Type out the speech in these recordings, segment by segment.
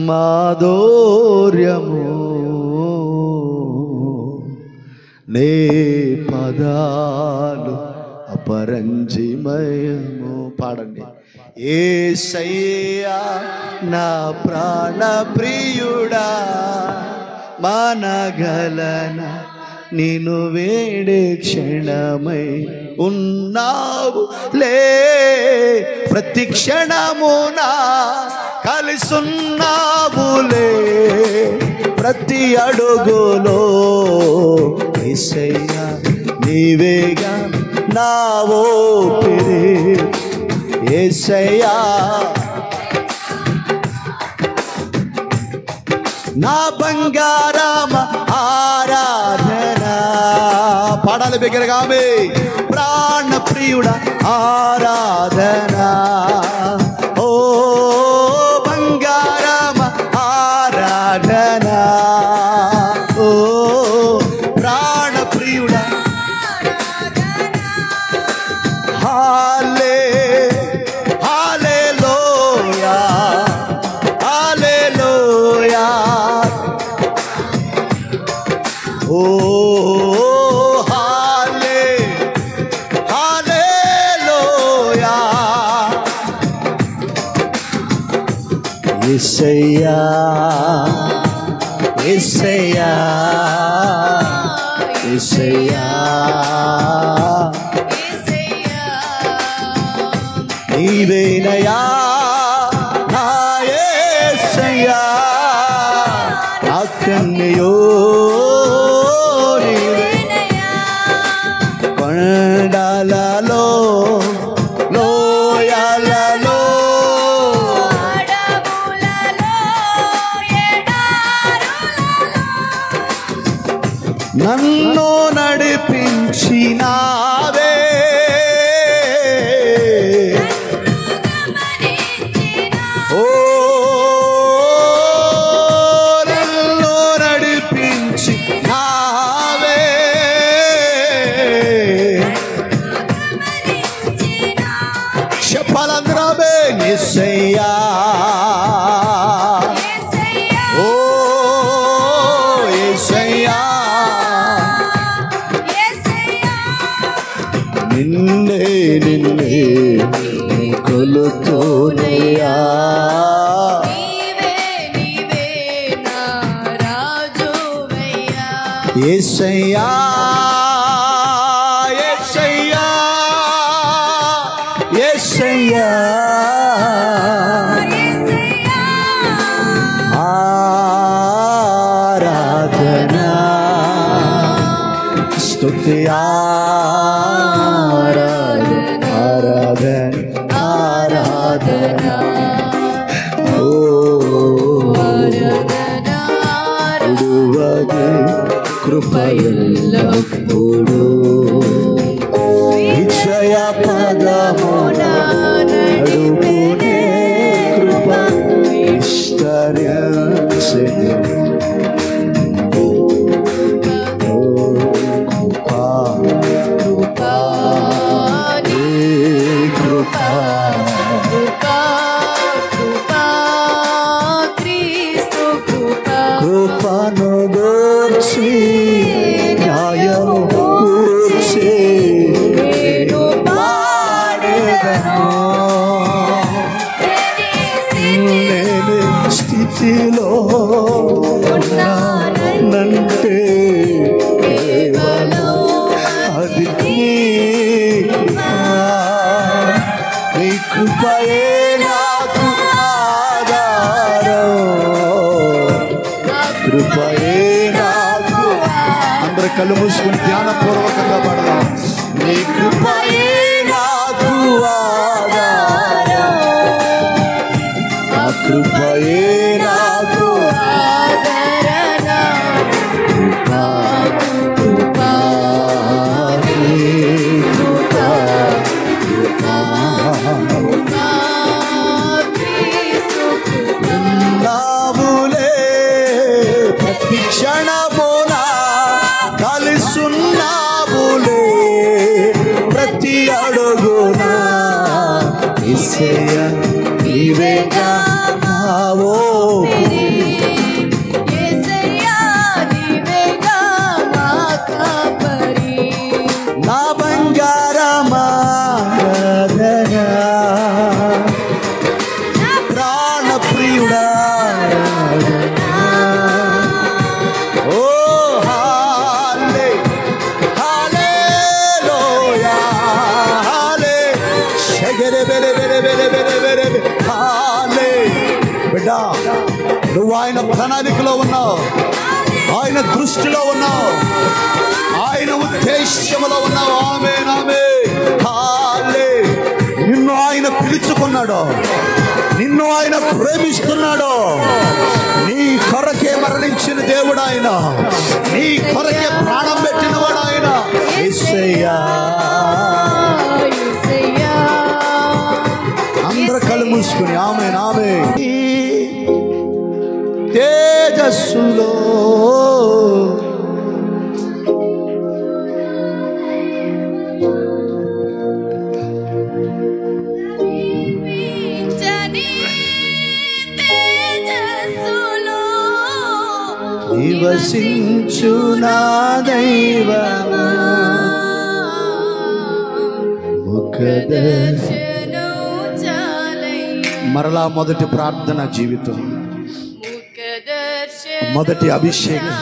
మాధుర్యము నే పదాలు అపరంజిమయము. పాడండి. యేసయ్యా నా ప్రాణ ప్రియుడా మనగలన నిన్ను వేడే క్షణమై ఉన్నావు లే, ప్రతి క్షణమున కలిసున్నావులే, ప్రతి అడుగులో యేసయ్యా నీవేగా నా ఊపిరి. యేసయ్యా నా బంగారమ ఆరాధన. పాడాలి బిగ్గరగా. ప్రాణ ప్రియుడ ఆరాధన. ఓ బంగారమ ఆరాధన. ఓ ప్రాణ ప్రియుడ హల్లే హల్లెలూయా హల్లెలూయా. ఓ హల్లే హల్లెలూయా. యేసయ్యా యేసయ్యా యేసయ్యా నీవేనయా నా యేసయ్యా నా కన్నయ్యో నీవేనయా. కొండలలో లోయలలో నన్ను నడిపించినావే, ఓ నన్ను నడిపించినావే. చెప్పాలందరూ యేసయ్యా. ఓ యేసయ్యా నిన్నే నిన్నే కొలుతూనయ్యా. యేసయ్యా యేసయ్యా యేసయ్యా ఆరాధన స్తుతి ఆరాధన ఆరాధన. ఓ ఉడువగే కృపయెల్లప్పుడూ విజయ పదమున నడుపునే కృప విస్తరించె. కృపను గూర్చి న్యాయము గూర్చి నేను పాడెదను. నేను స్థితిలో ఉన్నానంటే కేవలం అది నీ కృపయే నాకు ఆధారం. కృపయే నాకు. అందరూ కళ్ళు మూసుకుని ధ్యానపూర్వకంగా పడదాం. నీ కృపయే నాకు ఆధారం. ఆ కృపయే నాకు ఆదరణ. కృపా నావులే ప్రతి క్షణమున కలిసున్నావులే, ప్రతి అడుగున యేసయ్యా నీవేగా నా ఊపిరి. ప్రియుడా. ఓ హల్లే హల్లెలూయా హల్లే షగరే బెరే బెరే బెరే బెరే బెరే హల్లే. బిడ్డ, నువ్వు ఆయన ప్రణాళికలో ఉన్నావు, ఆయన దృష్టిలో ఉన్నావు, ఆయన ఉద్దేశంలో ఉన్నావు. ఆమేన్ ఆమేన్ హల్లే. నిన్ను ఆయన పిలుచుకున్నాడు, నిన్ను ఆయన ప్రేమిస్తున్నాడు. నీ కొరకే మరణించిన దేవుడు ఆయన, నీ కొరకే ప్రాణం పెట్టిన వాడు ఆయన. యేసయ్యా. అందరూ కళ్ళు మూసుకుని ఆమేన్ ఆమేన్. తేజస్సులో నివసించు నా దైవమా, మరలా మొదటి ప్రార్థన జీవితం, మొదటి అభిషేకం,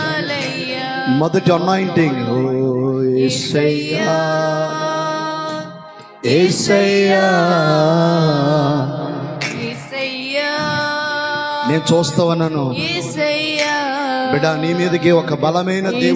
మొదటి అనాయింటింగ్. ఓ యేసయ్యా యేసయ్యా, నేను చూస్తావన్నాను బిడ్డ, నీ మీదకి ఒక బలమైన దేవుడు